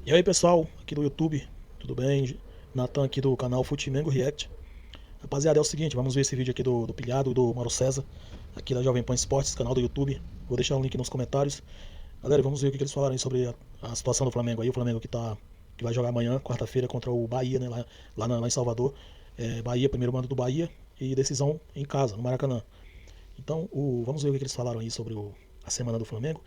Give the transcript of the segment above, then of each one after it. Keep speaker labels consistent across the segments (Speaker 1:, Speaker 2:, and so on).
Speaker 1: E aí pessoal, aqui do YouTube, tudo bem? Natan aqui do canal Futimengo React. Rapaziada, é o seguinte, vamos ver esse vídeo aqui do Pilhado, do Mauro César, aqui da Jovem Pan Esportes, canal do YouTube. Vou deixar um link nos comentários. Galera, vamos ver o que eles falaram aí sobre a situação do Flamengo aí. O Flamengo que vai jogar amanhã, quarta-feira, contra o Bahia, né, lá em Salvador. Bahia, primeiro mando do Bahia, e decisão em casa, no Maracanã. Então, vamos ver o que eles falaram aí sobre a semana do Flamengo.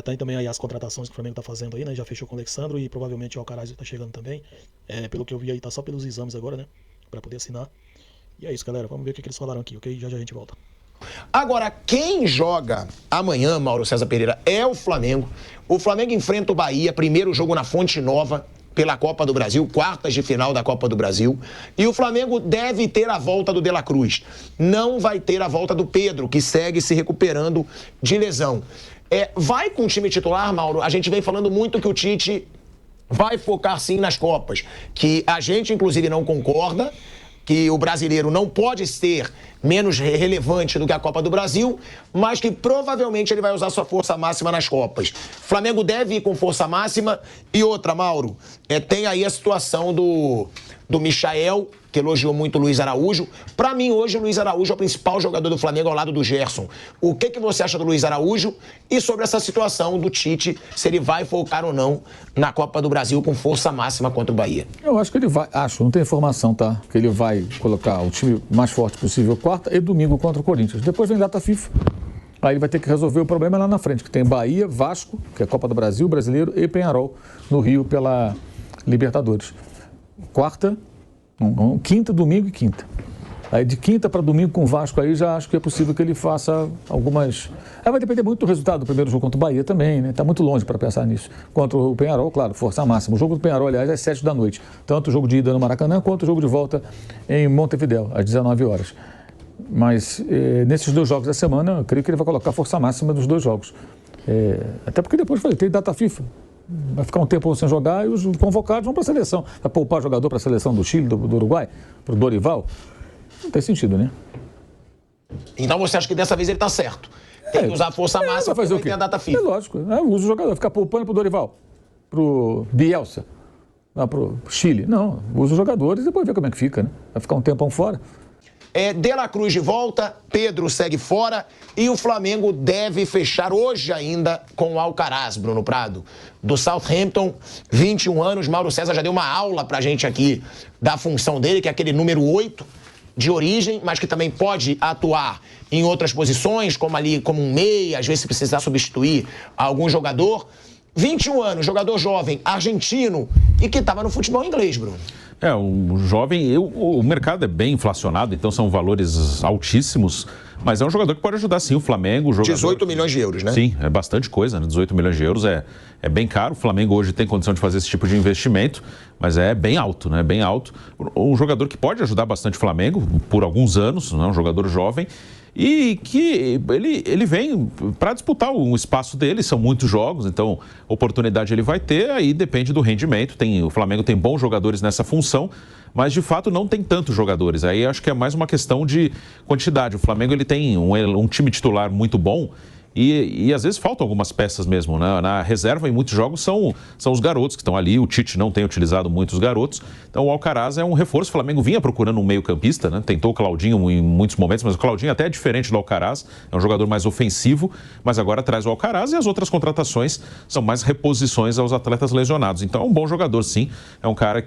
Speaker 1: Tem também aí as contratações que o Flamengo está fazendo aí, né? Já fechou com o Alexandro e provavelmente o Alcaraz está chegando também. Pelo que eu vi aí, tá só pelos exames agora, né? Para poder assinar. E é isso, galera. Vamos ver o que eles falaram aqui, ok? Já já a gente volta.
Speaker 2: Agora, quem joga amanhã, Mauro César Pereira, é o Flamengo. O Flamengo enfrenta o Bahia, primeiro jogo na Fonte Nova, pela Copa do Brasil, quartas de final da Copa do Brasil. E o Flamengo deve ter a volta do De La Cruz. Não vai ter a volta do Pedro, que segue se recuperando de lesão. Vai com o time titular, Mauro? A gente vem falando muito que o Tite vai focar sim nas Copas. Que a gente, inclusive, não concorda, que o brasileiro não pode ser menos relevante do que a Copa do Brasil, mas que provavelmente ele vai usar sua força máxima nas Copas. Flamengo deve ir com força máxima. E outra, Mauro, tem aí a situação do Michael, que elogiou muito o Luiz Araújo. Para mim, hoje, o Luiz Araújo é o principal jogador do Flamengo ao lado do Gerson. O que você acha do Luiz Araújo e sobre essa situação do Tite, se ele vai focar ou não na Copa do Brasil com força máxima contra o Bahia?
Speaker 3: Eu acho que ele vai, não tem informação, tá? Que ele vai colocar o time mais forte possível quarta e domingo contra o Corinthians. Depois vem data FIFA. Aí ele vai ter que resolver o problema lá na frente, que tem Bahia, Vasco, que é a Copa do Brasil, Brasileiro, e Peñarol no Rio pela Libertadores. Quarta, quinta, domingo e quinta. Aí de quinta para domingo com o Vasco aí já acho que é possível que ele faça algumas... Aí vai depender muito do resultado do primeiro jogo contra o Bahia também, né? Tá muito longe para pensar nisso. Contra o Peñarol, claro, força máxima. O jogo do Peñarol, aliás, é às 7 da noite. Tanto o jogo de ida no Maracanã quanto o jogo de volta em Montevidéu, às 19 horas. Mas nesses dois jogos da semana, eu creio que ele vai colocar a força máxima dos dois jogos. Até porque depois tem data FIFA. Vai ficar um tempo sem jogar e os convocados vão para a seleção. Vai poupar jogador para a seleção do Chile, do Uruguai, para o Dorival. Não tem sentido, né?
Speaker 2: Então você acha que dessa vez ele está certo? Tem que usar a força máxima
Speaker 3: para fazer o quê?
Speaker 2: A data FIFA.
Speaker 3: É lógico. Usa o jogador, ficar poupando para o Dorival, para o Bielsa, para o Chile. Não, usa os jogadores e depois vê como é que fica, né? Vai ficar um tempão fora.
Speaker 2: De La Cruz de volta, Pedro segue fora e o Flamengo deve fechar hoje ainda com o Alcaraz, Bruno Prado, do Southampton, 21 anos. Mauro César já deu uma aula pra gente aqui da função dele, que é aquele número 8 de origem, mas que também pode atuar em outras posições, como um meia, às vezes se precisar substituir algum jogador. 21 anos, jogador jovem, argentino e que estava no futebol inglês, Bruno.
Speaker 4: O jovem, o mercado é bem inflacionado, então são valores altíssimos, mas é um jogador que pode ajudar sim o Flamengo.
Speaker 2: 18 milhões de euros, né?
Speaker 4: Sim, é bastante coisa, né? 18 milhões de euros é bem caro. O Flamengo hoje tem condição de fazer esse tipo de investimento, mas é bem alto, né? Bem alto. Um jogador que pode ajudar bastante o Flamengo por alguns anos, né? Um jogador jovem. E que ele vem para disputar o espaço dele, são muitos jogos, então oportunidade ele vai ter, aí depende do rendimento. O Flamengo tem bons jogadores nessa função, mas de fato não tem tantos jogadores. Aí acho que é mais uma questão de quantidade. O Flamengo ele tem um time titular muito bom. E às vezes faltam algumas peças mesmo, né? Na reserva, em muitos jogos, são os garotos que estão ali. O Tite não tem utilizado muito os garotos. Então o Alcaraz é um reforço. O Flamengo vinha procurando um meio-campista, né? Tentou o Claudinho em muitos momentos, mas o Claudinho até é diferente do Alcaraz. É um jogador mais ofensivo, mas agora traz o Alcaraz e as outras contratações são mais reposições aos atletas lesionados. Então é um bom jogador, sim. É um cara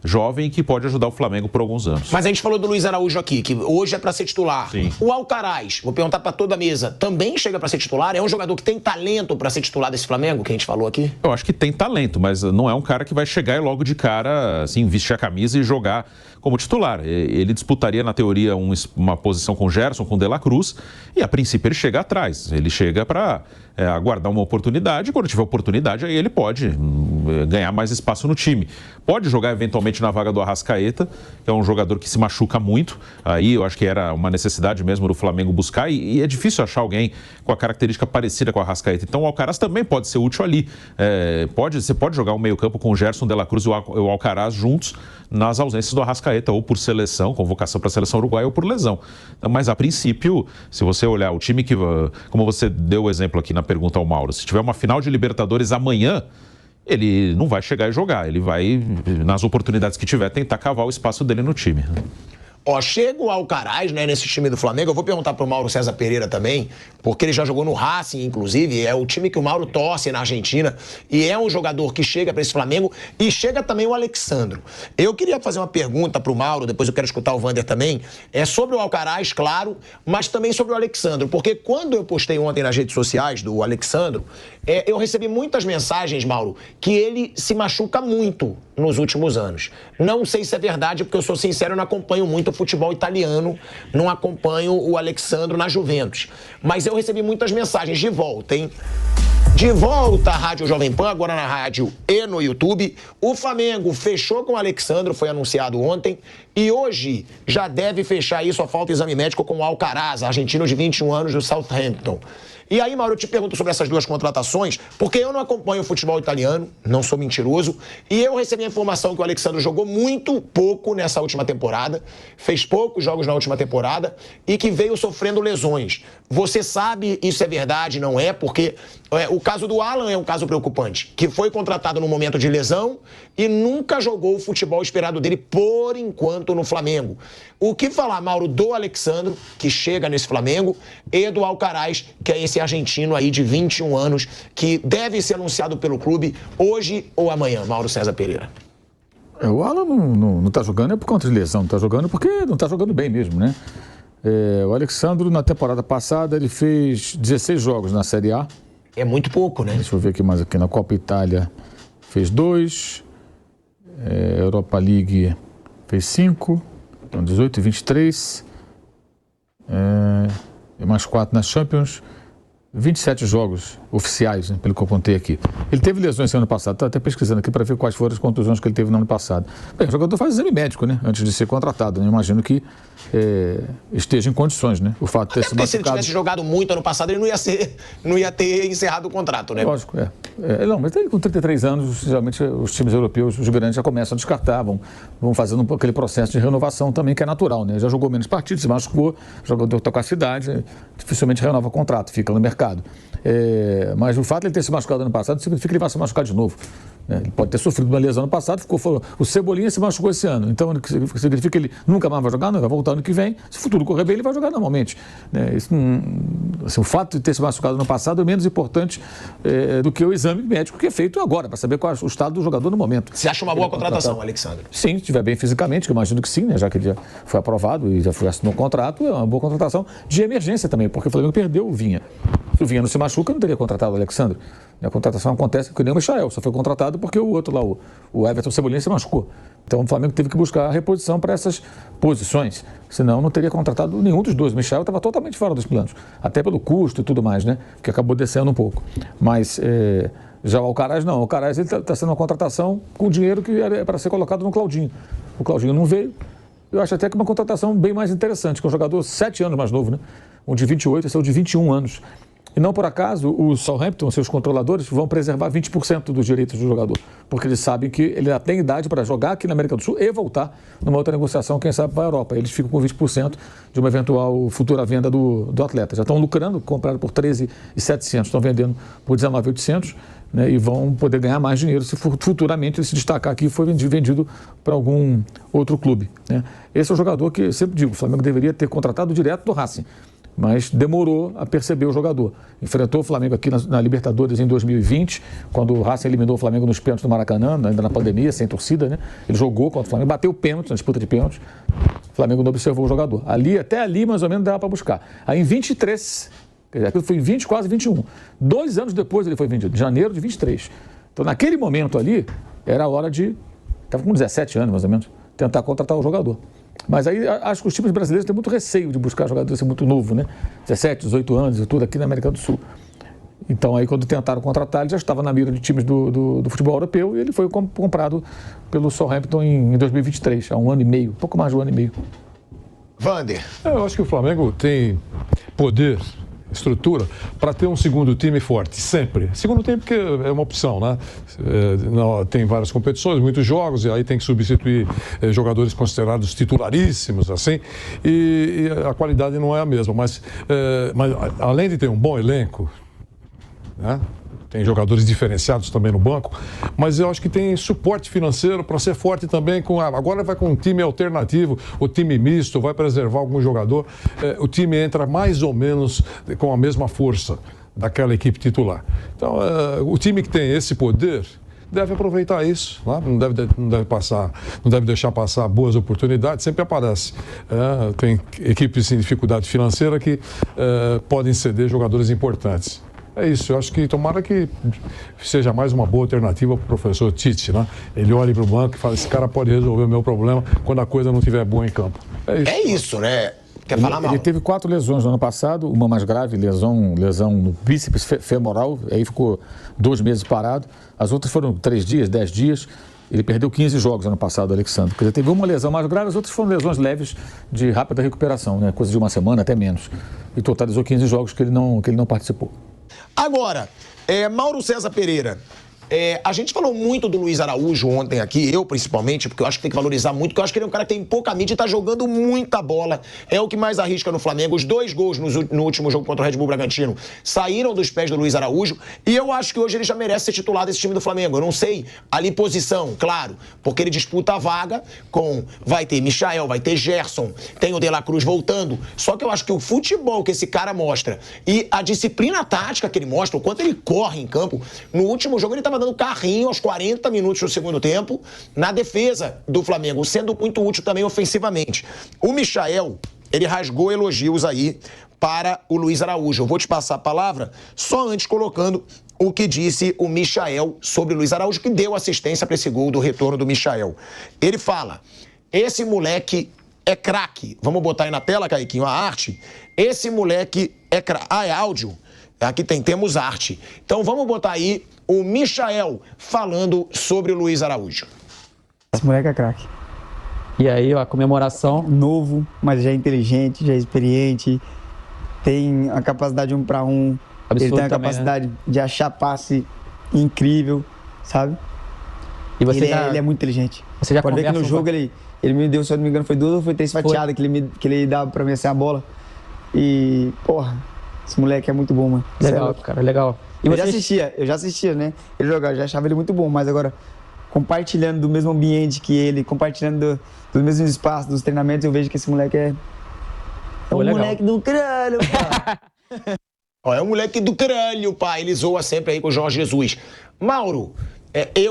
Speaker 4: jovem que pode ajudar o Flamengo por alguns anos.
Speaker 2: Mas a gente falou do Luiz Araújo aqui, que hoje é para ser titular.
Speaker 4: Sim.
Speaker 2: O Alcaraz, vou perguntar para toda a mesa, também chega para ser titular? É um jogador que tem talento para ser titular desse Flamengo, que a gente falou aqui?
Speaker 4: Eu acho que tem talento, mas não é um cara que vai chegar e logo de cara, assim, vestir a camisa e jogar como titular. Ele disputaria, na teoria, uma posição com o Gerson, com o De La Cruz, e a princípio ele chega atrás. Ele chega para aguardar uma oportunidade, e quando tiver oportunidade, aí ele pode ganhar mais espaço no time. Pode jogar eventualmente na vaga do Arrascaeta, que é um jogador que se machuca muito. Aí eu acho que era uma necessidade mesmo do Flamengo buscar, e é difícil achar alguém com a característica parecida com a Arrascaeta. Então o Alcaraz também pode ser útil ali. Você pode jogar um meio-campo com o Gerson, De La Cruz e o Alcaraz juntos nas ausências do Arrascaeta, ou por seleção, convocação para a seleção uruguaia, ou por lesão. Mas a princípio, se você olhar o time que, como você deu o exemplo aqui na pergunta ao Mauro, se tiver uma final de Libertadores amanhã, ele não vai chegar e jogar. Ele vai, nas oportunidades que tiver, tentar cavar o espaço dele no time.
Speaker 2: Ó, chega o Alcaraz, né, nesse time do Flamengo. Eu vou perguntar pro Mauro César Pereira também, porque ele já jogou no Racing, inclusive. É o time que o Mauro torce na Argentina. E é um jogador que chega para esse Flamengo. E chega também o Alexandro. Eu queria fazer uma pergunta pro Mauro, depois eu quero escutar o Vander também. É sobre o Alcaraz, claro, mas também sobre o Alexandro. Porque quando eu postei ontem nas redes sociais do Alexandro, eu recebi muitas mensagens, Mauro, que ele se machuca muito nos últimos anos. Não sei se é verdade, porque eu sou sincero, eu não acompanho muito o futebol italiano, não acompanho o Alexandro na Juventus. Mas eu recebi muitas mensagens de volta, hein? De volta à Rádio Jovem Pan, agora na rádio e no YouTube. O Flamengo fechou com o Alexandro, foi anunciado ontem, e hoje já deve fechar isso, só falta exame médico com o Alcaraz, argentino de 21 anos do Southampton. E aí, Mauro, eu te pergunto sobre essas duas contratações, porque eu não acompanho o futebol italiano, não sou mentiroso, e eu recebi a informação que o Alexandro jogou muito pouco nessa última temporada, fez poucos jogos na última temporada e que veio sofrendo lesões. Você sabe isso é verdade, não é? Porque o caso do Alan é um caso preocupante, que foi contratado no momento de lesão e nunca jogou o futebol esperado dele, por enquanto, no Flamengo. O que falar, Mauro, do Alexandro, que chega nesse Flamengo, e do Alcaraz, que é esse argentino aí de 21 anos, que deve ser anunciado pelo clube hoje ou amanhã, Mauro César Pereira?
Speaker 3: O Alan não tá jogando é por conta de lesão, não tá jogando porque não tá jogando bem mesmo, né? O Alexandro, na temporada passada, ele fez 16 jogos na Série A.
Speaker 2: É muito pouco, né?
Speaker 3: Deixa eu ver aqui mais aqui. Na Copa Itália fez 2. Europa League fez 5. Então 18 e 23. E mais 4 na Champions. 27 jogos oficiais, né, pelo que eu contei aqui. Ele teve lesões no ano passado, estou até pesquisando aqui para ver quais foram as contusões que ele teve no ano passado. Bem, o jogador faz exame médico, né, antes de ser contratado, né? Eu imagino que esteja em condições, né? O fato de ter se machucado...
Speaker 2: Se ele tivesse jogado muito ano passado, ele não ia ter encerrado o contrato, né?
Speaker 3: Lógico, não, mas ele com 33 anos, geralmente os times europeus, os grandes, já começam a descartar, vão fazendo aquele processo de renovação também, que é natural, né? Já jogou menos partidos, se machucou, o jogador está com a cidade, dificilmente renova o contrato, fica no mercado. Mas o fato de ele ter se machucado ano passado significa que ele vai se machucar de novo. Né? Ele pode ter sofrido uma lesão ano passado, o Cebolinha se machucou esse ano. Então, significa que ele nunca mais vai jogar, não vai voltar ano que vem. Se o futuro correr bem, ele vai jogar normalmente. Né? O fato de ter se machucado ano passado é menos importante do que o exame médico que é feito agora, para saber qual é o estado do jogador no momento.
Speaker 2: Você acha uma boa contratação, Alexandre?
Speaker 3: Sim, se estiver bem fisicamente, que eu imagino que sim, né? Já que ele já foi aprovado e já assinou o contrato, é uma boa contratação de emergência também, porque o Flamengo perdeu o Vinha. Se o Vinha não se machuca, não teria contratado o Alexandre. A contratação acontece que nem o Michael, só foi contratado porque o outro lá, o Everton Cebolinha, se machucou. Então o Flamengo teve que buscar a reposição para essas posições, senão não teria contratado nenhum dos dois. O Michael estava totalmente fora dos planos, até pelo custo e tudo mais, né? Que acabou descendo um pouco. Mas já o Alcaraz não. O Alcaraz está sendo uma contratação com dinheiro que era para ser colocado no Claudinho. O Claudinho não veio. Eu acho até que uma contratação bem mais interessante, que é um jogador 7 anos mais novo, né? Um de 28, esse é o de 21 anos. E não por acaso, o Southampton, seus controladores, vão preservar 20% dos direitos do jogador, porque eles sabem que ele já tem idade para jogar aqui na América do Sul e voltar numa outra negociação, quem sabe, para a Europa. Eles ficam com 20% de uma eventual futura venda do atleta. Já estão lucrando, compraram por 13.700, estão vendendo por 19.800, né, e vão poder ganhar mais dinheiro se futuramente ele se destacar aqui e for vendido para algum outro clube. Né. Esse é um jogador que, sempre digo, o Flamengo deveria ter contratado direto do Racing, mas demorou a perceber o jogador. Enfrentou o Flamengo aqui na Libertadores em 2020, quando o Racing eliminou o Flamengo nos pênaltis do Maracanã, ainda na pandemia, sem torcida, né? Ele jogou contra o Flamengo, bateu o pênalti na disputa de pênaltis. O Flamengo não observou o jogador. Até ali, mais ou menos, dava para buscar. Aí em 23, quer dizer, aquilo foi em 20, quase 21. 2 anos depois ele foi vendido, em janeiro de 23. Então, naquele momento ali, era a hora de... Estava com 17 anos, mais ou menos, tentar contratar o jogador. Mas aí acho que os times brasileiros têm muito receio de buscar jogador assim muito novo, né? 17, 18 anos e tudo aqui na América do Sul. Então aí quando tentaram contratar, ele já estava na mira de times do futebol europeu e ele foi comprado pelo Southampton em 2023, há 1 ano e meio, pouco mais de 1 ano e meio.
Speaker 2: Vander.
Speaker 5: Eu acho que o Flamengo tem poder, estrutura, para ter um segundo time forte, sempre. Segundo time porque é uma opção, né? Tem várias competições, muitos jogos, e aí tem que substituir jogadores considerados titularíssimos, assim, e a qualidade não é a mesma. Mas além de ter um bom elenco, né? tem jogadores diferenciados também no banco, mas eu acho que tem suporte financeiro para ser forte também. Agora vai com um time alternativo, o time misto, vai preservar algum jogador. O time entra mais ou menos com a mesma força daquela equipe titular. Então, o time que tem esse poder deve aproveitar isso, né? não deve deixar passar boas oportunidades, sempre aparece. Tem equipes em dificuldade financeira que podem ceder jogadores importantes. É isso, eu acho que tomara que seja mais uma boa alternativa para o professor Tite, né? Ele olha para o banco e fala, esse cara pode resolver o meu problema quando a coisa não estiver boa em campo.
Speaker 2: É isso, né? Quer falar, Mauro?
Speaker 3: Ele teve 4 lesões no ano passado, uma mais grave, lesão no bíceps femoral, aí ficou 2 meses parado. As outras foram 3 dias, 10 dias. Ele perdeu 15 jogos ano passado, Alexandre. Quer dizer, teve uma lesão mais grave, as outras foram lesões leves de rápida recuperação, né? Coisa de uma semana, até menos. E totalizou 15 jogos que ele não participou.
Speaker 2: Agora, Mauro César Pereira, a gente falou muito do Luiz Araújo ontem aqui, eu principalmente, porque eu acho que tem que valorizar muito, porque eu acho que ele é um cara que tem pouca mídia e tá jogando muita bola. É o que mais arrisca no Flamengo. Os 2 gols no último jogo contra o Red Bull Bragantino saíram dos pés do Luiz Araújo e eu acho que hoje ele já merece ser titular desse time do Flamengo. Eu não sei ali posição, claro, porque ele disputa a vaga vai ter Michael, vai ter Gerson, tem o De La Cruz voltando. Só que eu acho que o futebol que esse cara mostra e a disciplina tática que ele mostra, o quanto ele corre em campo, no último jogo ele tava dando carrinho aos 40 minutos do segundo tempo na defesa do Flamengo, sendo muito útil também ofensivamente. O Michael, ele rasgou elogios aí para o Luiz Araújo. Eu vou te passar a palavra só antes colocando o que disse o Michael sobre o Luiz Araújo, que deu assistência para esse gol do retorno do Michael. Ele fala, esse moleque é craque. Vamos botar aí na tela, Caiquinho, a arte. Esse moleque é craque. É áudio. Aqui temos arte. Então vamos botar aí o Michael falando sobre o Luiz Araújo.
Speaker 6: Esse moleque é craque.
Speaker 7: E aí, ó, a comemoração.
Speaker 6: Novo, mas já é inteligente, já é experiente, tem a capacidade 1 para 1.
Speaker 7: Absurdo.
Speaker 6: Ele tem a
Speaker 7: também,
Speaker 6: capacidade
Speaker 7: né?
Speaker 6: de achar passe incrível, sabe?
Speaker 7: E você
Speaker 6: Ele é muito inteligente.
Speaker 7: Você já
Speaker 6: pode ver que no jogo ele me deu, se eu não me engano, foi 2 ou foi 3 fatiadas que ele dava pra mim assim a bola. E, porra, esse moleque é muito bom, mano.
Speaker 7: Legal, cara, legal. E
Speaker 6: eu já assistia, né? Ele jogava, já achava ele muito bom, mas agora, compartilhando do mesmo ambiente que ele, compartilhando dos mesmos espaços, dos treinamentos, eu vejo que esse moleque é um moleque do crânio, pá.
Speaker 2: É um moleque do crânio, pai. Ele zoa sempre aí com o Jorge Jesus. Mauro,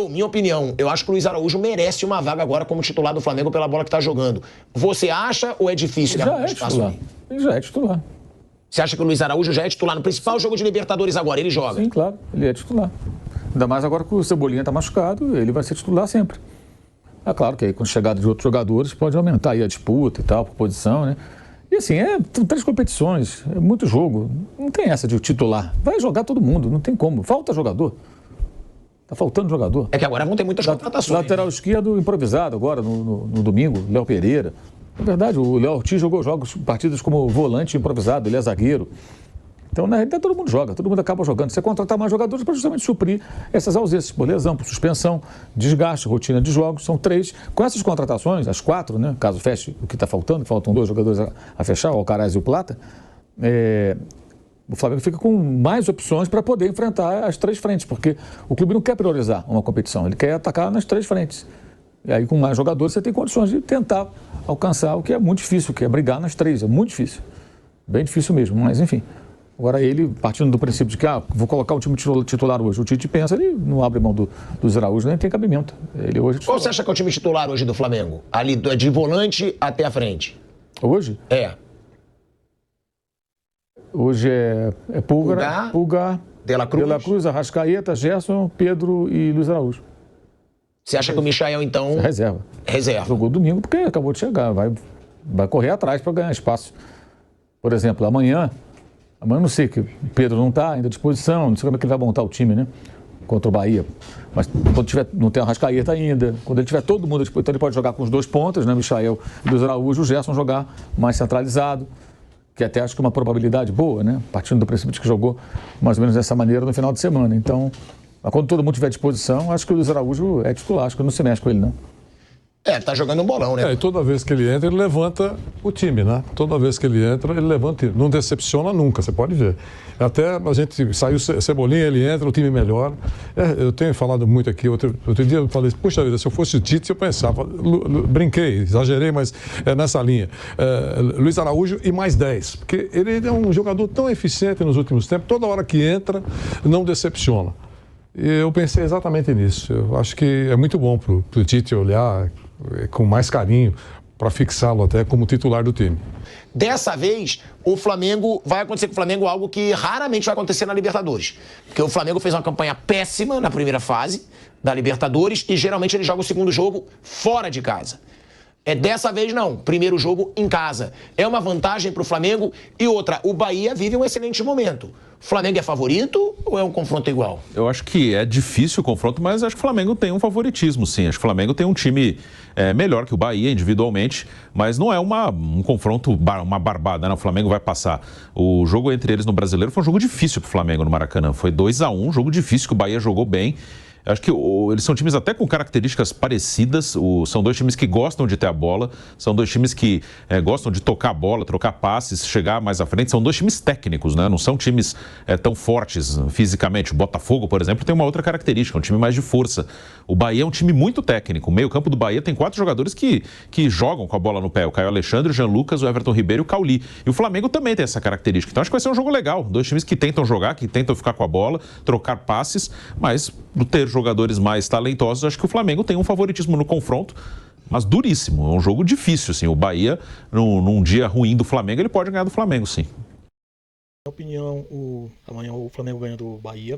Speaker 2: minha opinião, eu acho que o Luiz Araújo merece uma vaga agora como titular do Flamengo pela bola que tá jogando. Você acha ou é difícil?
Speaker 3: Já é titular. Ele já é titular.
Speaker 2: Você acha que o Luiz Araújo já é titular no principal jogo de Libertadores agora? Ele joga?
Speaker 3: Sim, claro. Ele é titular. Ainda mais agora que o Cebolinha está machucado, ele vai ser titular sempre. É claro que aí com a chegada de outros jogadores pode aumentar aí a disputa e tal, por posição, né? E assim, são 3 competições, é muito jogo. Não tem essa de titular. Vai jogar todo mundo, não tem como. Falta jogador. Tá faltando jogador.
Speaker 2: É que agora vão ter muitas contratações.
Speaker 3: Lateral esquerdo improvisado agora, no domingo, Léo Pereira. Na verdade, o Léo Ortiz jogou partidas como volante improvisado, ele é zagueiro. Então, na realidade, todo mundo joga, todo mundo acaba jogando. Você contratar mais jogadores para justamente suprir essas ausências, por lesão, por suspensão, desgaste, rotina de jogos. São 3. Com essas contratações, as 4, né? Caso feche o que está faltando, faltam 2 jogadores a fechar, o Alcaraz e o Plata. O Flamengo fica com mais opções para poder enfrentar as 3 frentes, porque o clube não quer priorizar uma competição, ele quer atacar nas 3 frentes. E aí, com mais jogadores, você tem condições de tentar alcançar o que é muito difícil, que é brigar nas 3. É muito difícil. Bem difícil mesmo, mas enfim. Agora ele, partindo do princípio de que vou colocar um time titular hoje, o Tite pensa, ele não abre mão do Araújo, nem tem cabimento. Ele hoje
Speaker 2: Qual você acha que é o time titular hoje do Flamengo? Ali, de volante até a frente.
Speaker 3: Hoje? Hoje é Pulgar,
Speaker 2: De La Cruz,
Speaker 3: Arrascaeta, Gerson, Pedro e Luiz Araújo.
Speaker 2: Você acha que o Michael, então...
Speaker 3: Reserva. Jogou domingo porque acabou de chegar, vai correr atrás para ganhar espaço. Por exemplo, amanhã não sei, que o Pedro não está ainda à disposição, não sei como é que ele vai montar o time, né? Contra o Bahia. Mas quando não tem a Arrascaeta ainda, quando ele tiver todo mundo, então ele pode jogar com os 2 pontas, né? Michael e Luiz Araújo, o Gerson jogar mais centralizado, que até acho que é uma probabilidade boa, né? Partindo do princípio de que jogou mais ou menos dessa maneira no final de semana. Então, quando todo mundo tiver à disposição, acho que o Luiz Araújo é titular, acho que não se mexe com ele, não.
Speaker 2: Tá jogando um bolão, né?
Speaker 5: E toda vez que ele entra, ele levanta o time, né? Toda vez que ele entra, ele levanta o time. Não decepciona nunca, você pode ver. Até a gente saiu Cebolinha, ele entra, o time melhora. Eu tenho falado muito aqui, outro dia eu falei, puxa vida, se eu fosse o Tite, eu pensava, brinquei, exagerei, mas é nessa linha. Luiz Araújo e mais 10, porque ele é um jogador tão eficiente nos últimos tempos, toda hora que entra, não decepciona. E eu pensei exatamente nisso. Eu acho que é muito bom para o Tite olhar com mais carinho para fixá-lo até como titular do time.
Speaker 2: Dessa vez, vai acontecer com o Flamengo algo que raramente vai acontecer na Libertadores. Porque o Flamengo fez uma campanha péssima na primeira fase da Libertadores e geralmente ele joga o segundo jogo fora de casa. Dessa vez não, primeiro jogo em casa. É uma vantagem para o Flamengo. E outra, o Bahia vive um excelente momento. O Flamengo é favorito ou é um confronto igual?
Speaker 4: Eu acho que é difícil o confronto, mas acho que o Flamengo tem um favoritismo, sim. Acho que o Flamengo tem um time melhor que o Bahia individualmente, mas não é um confronto, uma barbada, né? O Flamengo vai passar. O jogo entre eles no Brasileiro foi um jogo difícil para o Flamengo no Maracanã. Foi 2-1, jogo difícil que o Bahia jogou bem. Acho que eles são times até com características parecidas, são dois times que gostam de ter a bola, são dois times que gostam de tocar a bola, trocar passes, chegar mais à frente, são dois times técnicos, né? Não são times tão fortes fisicamente. O Botafogo, por exemplo, tem uma outra característica, um time mais de força. O Bahia é um time muito técnico, o meio-campo do Bahia tem 4 jogadores que jogam com a bola no pé, o Caio Alexandre, o Jean Lucas, o Everton Ribeiro e o Cauli. E o Flamengo também tem essa característica, então acho que vai ser um jogo legal, dois times que tentam jogar, que tentam ficar com a bola, trocar passes, mas por ter jogadores mais talentosos, acho que o Flamengo tem um favoritismo no confronto, mas duríssimo. É um jogo difícil, assim. O Bahia, num dia ruim do Flamengo, ele pode ganhar do Flamengo, sim.
Speaker 1: Na minha opinião, amanhã o Flamengo ganha do Bahia.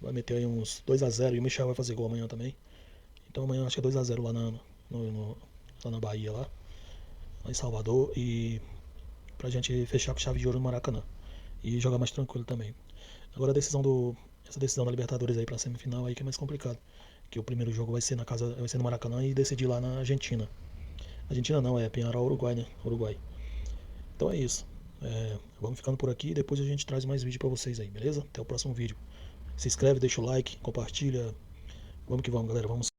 Speaker 1: Vai meter aí uns 2-0 e o Michel vai fazer gol amanhã também. Então amanhã acho que é 2-0 lá na Bahia, lá em Salvador. E pra gente fechar com chave de ouro no Maracanã. E jogar mais tranquilo também. Agora essa decisão da Libertadores aí pra semifinal aí que é mais complicado. Que o primeiro jogo vai ser no Maracanã e decidir lá na Argentina. Argentina não, é Peñarol, Uruguai, né? Uruguai. Então é isso. Vamos ficando por aqui e depois a gente traz mais vídeo pra vocês aí, beleza? Até o próximo vídeo. Se inscreve, deixa o like, compartilha. Vamos que vamos, galera. Vamos.